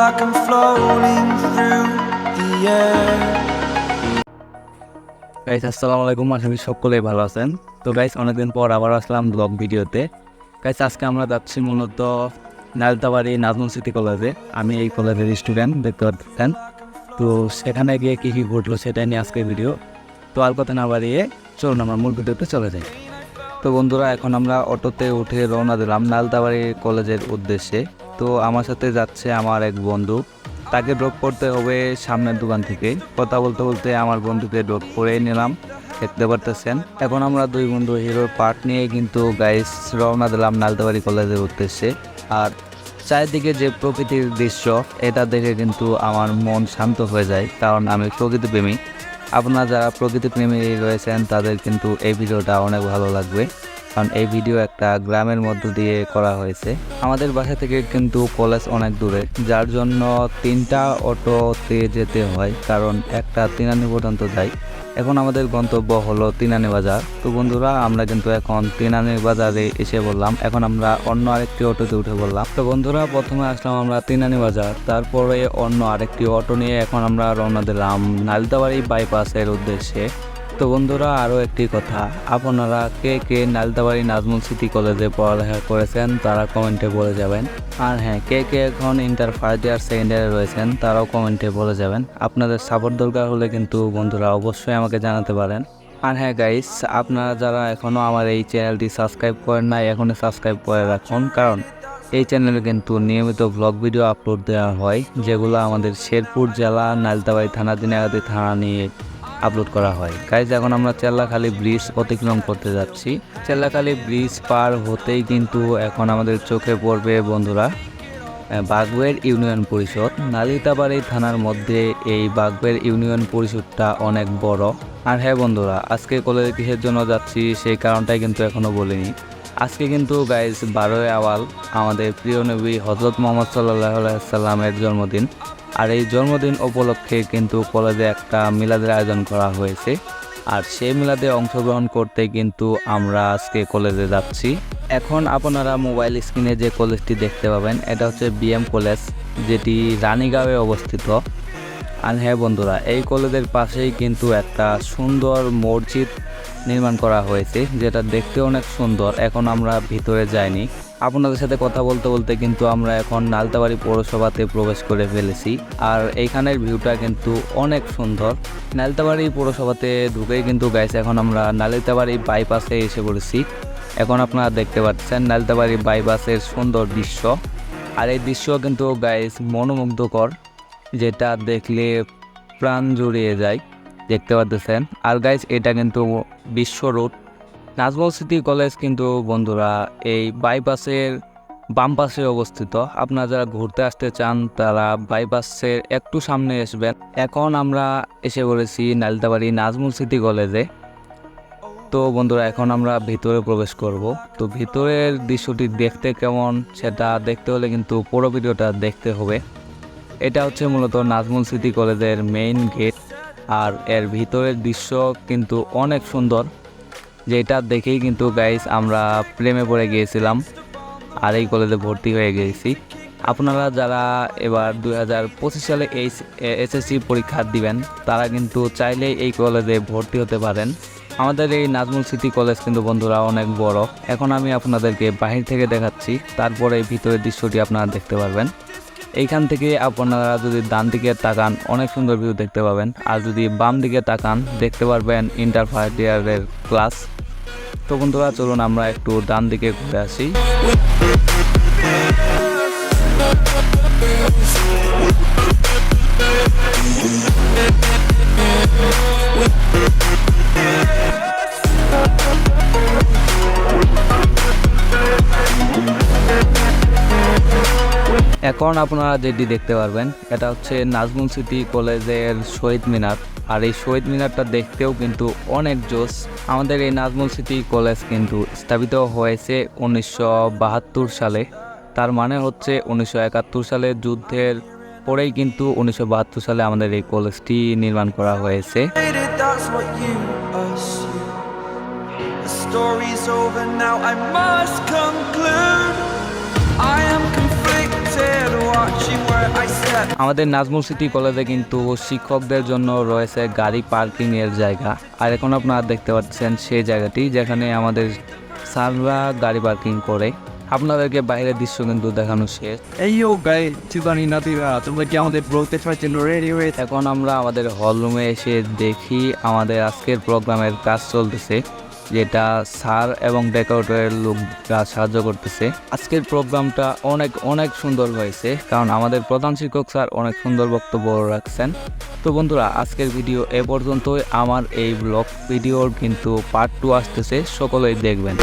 like I'm floating through the air. Guys আসসালামু আলাইকুম, আশা করি সকলেই ভালো আছেন। তো গাইস অনেকদিন পর আবার আসলাম ব্লগ ভিডিওতে। গাইস আজকে আমরা যাচ্ছি মূলত নালতাবাড়ি নাজমুল সিটি কলেজে। আমি এই কলেজের স্টুডেন্ট, দেখতে পাচ্ছেন। তো সেখানে গিয়ে কী কী ঘটলো সেটাই নিয়ে আজকের ভিডিও। তো আর কথা না বাড়িয়ে চলুন আমরা মূল ভিডিওতে চলে যাই। তো বন্ধুরা, এখন আমরা অটোতে উঠে রওনা দিলাম নালতাবাড়ি কলেজের উদ্দেশ্যে। তো আমার সাথে যাচ্ছে আমার এক বন্ধু, তাকে ড্রপ করতে হবে সামনের দোকান থেকে। কথা বলতে বলতে আমার বন্ধুকে ড্রপ করে নিলাম, দেখতে পারতেছেন। এখন আমরা দুই বন্ধু হিরোর পার্ট নিয়ে কিন্তু গাইস রওনা দিলাম নালতাবাড়ি কলেজের উদ্দেশ্যে। আর চারিদিকে যে প্রকৃতির দৃশ্য, এটা দেখে কিন্তু আমার মন শান্ত হয়ে যায়, কারণ আমি প্রকৃতিপ্রেমী। আপনারা যারা প্রকৃতিপ্রেমী রয়েছেন তাদের কিন্তু এই ভিডিওটা অনেক ভালো লাগবে, কারণ এই ভিডিও একটা গ্রামের মধ্য দিয়ে করা হয়েছে। আমাদের বাসা থেকে কিন্তু কলেজ অনেক দূরে, যার জন্য 3টা অটোতে যেতে হয়, কারণ একটা তিনানি পর্যন্ত যায়। এখন আমাদের গন্তব্য হলো তিনানি বাজার। তো বন্ধুরা, আমরা কিন্তু এখন তিনানি বাজারে এসে বললাম। এখন আমরা অন্য আরেকটি অটোতে উঠে বললাম। তো বন্ধুরা, প্রথমে আসলাম আমরা তিনানি বাজার, তারপরে অন্য আরেকটি অটো নিয়ে এখন আমরা রওনা দিলাম নালতাবাড়ি বাইপাসের উদ্দেশ্যে। তো বন্ধুরা, আরও একটি কথা, আপনারা কে কে নালতাবাড়ি নাজমুল সিটি কলেজে পড়ালেখা করেছেন তারা কমেন্টে বলে যাবেন। আর হ্যাঁ, কে কে এখন ইন্টার ফার্স্ট ইয়ার সেকেন্ড ইয়ারে রয়েছেন তারাও কমেন্টে বলে যাবেন। আপনাদের সাপোর্ট দরকার হলে কিন্তু বন্ধুরা অবশ্যই আমাকে জানাতে পারেন। আর হ্যাঁ গাইস, আপনারা যারা এখনও আমার এই চ্যানেলটি সাবস্ক্রাইব করেন নাই, এখনই সাবস্ক্রাইব করে রাখুন, কারণ এই চ্যানেলে কিন্তু নিয়মিত ব্লগ ভিডিও আপলোড দেওয়া হয়, যেগুলো আমাদের শেরপুর জেলা নালতাবাড়ি থানা দিনাগাতি থানা নিয়ে আপলোড করা হয়। গাইজ, এখন আমরা চেল্লাখালী ব্রিজ অতিক্রম করতে যাচ্ছি। চেল্লাখালী ব্রিজ পার হতেই কিন্তু এখন আমাদের চোখে পড়বে বন্ধুরা বাগবের ইউনিয়ন পরিষদ। নালিতাবাড়ি থানার মধ্যে এই বাগবের ইউনিয়ন পরিষদটা অনেক বড়। আর হ্যাঁ বন্ধুরা, আজকে কলেজে কিসের জন্য যাচ্ছি সেই কারণটাই কিন্তু এখনও বলিনি। আজকে কিন্তু গাইজ 12ই আওয়াল, আমাদের প্রিয় নবী হযরত মুহাম্মদ সাল্লাল্লাহু আলাইহি সাল্লামের জন্মদিন। আর এই জন্মদিন উপলক্ষে কিন্তু কলেজে একটা মিলাদের আয়োজন করা হয়েছে। আর সেই মিলাদে অংশগ্রহণ করতে কিন্তু আমরা আজকে কলেজে যাচ্ছি। এখন আপনারা মোবাইল স্ক্রিনে যে কলেজটি দেখতে পাবেন, এটা হচ্ছে বিএম কলেজ, যেটি রানীগাঁওয়ে অবস্থিত। আর হ্যাঁ বন্ধুরা, এই কলেজের পাশেই কিন্তু একটা সুন্দর মসজিদ নির্মাণ করা হয়েছে, যেটা দেখতে অনেক সুন্দর। এখন আমরা ভিতরে যাইনি। আপনাদের সাথে কথা বলতে বলতে কিন্তু আমরা এখন নালতাবাড়ি পৌরসভাতে প্রবেশ করে ফেলেছি। আর এইখানের ভিউটা কিন্তু অনেক সুন্দর। নালতাবাড়ি পৌরসভাতে ঢুকেই কিন্তু গাইস এখন আমরা নালিতাবাড়ি বাইপাসে এসে পড়েছি। এখন আপনারা দেখতে পাচ্ছেন নালতাবাড়ি বাইপাসের সুন্দর দৃশ্য। আর এই দৃশ্য কিন্তু গাইস মনোমুগ্ধকর, যেটা দেখলে প্রাণ জুড়িয়ে যায়, দেখতে পাচ্ছেন। আর গাইস, এটা কিন্তু বিশ্ব রোড। নাজমুল সিটি কলেজ কিন্তু বন্ধুরা এই বাইপাসের বাম পাশে অবস্থিত। আপনারা যারা ঘুরতে আসতে চান তারা বাইপাসের একটু সামনে আসবেন। এখন আমরা এসে পড়েছি নালতাবাড়ি নাজমুল সিটি কলেজে। তো বন্ধুরা, এখন আমরা ভিতরে প্রবেশ করব। তো ভিতরের দৃশ্যটি দেখতে কেমন সেটা দেখতে হলে কিন্তু পুরো ভিডিওটা দেখতে হবে। এটা হচ্ছে মূলত নাজমুল সিটি কলেজের মেইন গেট। আর এর ভিতরের দৃশ্য কিন্তু অনেক সুন্দর, যেটা দেখেই কিন্তু গাইস আমরা প্রেমে পড়ে গিয়েছিলাম আর এই কলেজে ভর্তি হয়ে গিয়েছি। আপনারা যারা এবার 2025 সালে এসএসসি পরীক্ষা দিবেন তারা কিন্তু চাইলে এই কলেজে ভর্তি হতে পারেন। আমাদের এই নাজমুল সিটি কলেজ কিন্তু বন্ধুরা অনেক বড়। এখন আমি আপনাদেরকে বাহির থেকে দেখাচ্ছি, তারপরে এই ভিতরের দৃশ্যটি আপনারা দেখতে পারবেন। এইখান থেকে আপনারা যদি ডান দিকে তাকান অনেক সুন্দর ভিউ দেখতে পাবেন, আর যদি বাম দিকে তাকান দেখতে পারবেন ইন্টার ফার্স্ট ইয়ারের ক্লাস। তো বন্ধুরা, চলুন আমরা একটু ডান দিকে ঘুরে আসি। এখন আপনারা যেটি দেখতে পারবেন এটা হচ্ছে নাজমুল সিটি কলেজের শহীদ মিনার। আর এই শহীদ মিনারটা দেখতেও কিন্তু অনেক জোস। আমাদের এই নাজমুল সিটি কলেজ কিন্তু স্থাপিত হয়েছে 1972 সালে। তার মানে হচ্ছে 1971 সালের যুদ্ধের পরেই কিন্তু 1972 সালে আমাদের এই কলেজটি নির্মাণ করা হয়েছে। Story's over now, I must conclude. I am conflicted, watching where I said. আমাদের নাজমুল সিটি কলেজে কিন্তু শিক্ষকদের জন্য রয়েছে গাড়ি পার্কিং এর জায়গা, আর এখন আপনারা দেখতে পাচ্ছেন সেই জায়গাটি যেখানে আমাদের স্যাররা গাড়ি পার্কিং করে। আপনাদেরকে বাইরের দৃশ্য কিন্তু দেখানো শেষ। Hey yo guys, চিবানি নাতিরা তোমরা কি আমাদের ব্লগতে জন্য রেডি হয়ে এখন আমরা আমাদের হল রুমে এসে দেখি আমাদের আজকের প্রোগ্রামের কাজ চলতেছে, যেটা স্যার এবং ডেকোরেটরের লোকরা সাহায্য করতেছে। আজকের প্রোগ্রামটা অনেক অনেক সুন্দর হয়েছে, কারণ আমাদের প্রধান শিক্ষক স্যার অনেক সুন্দর বক্তব্য রাখছেন। তো বন্ধুরা, আজকের ভিডিও এ পর্যন্তই। আমার এই ব্লগ ভিডিওর কিন্তু পার্ট 2 আসতেছে, সকলেই দেখবেন।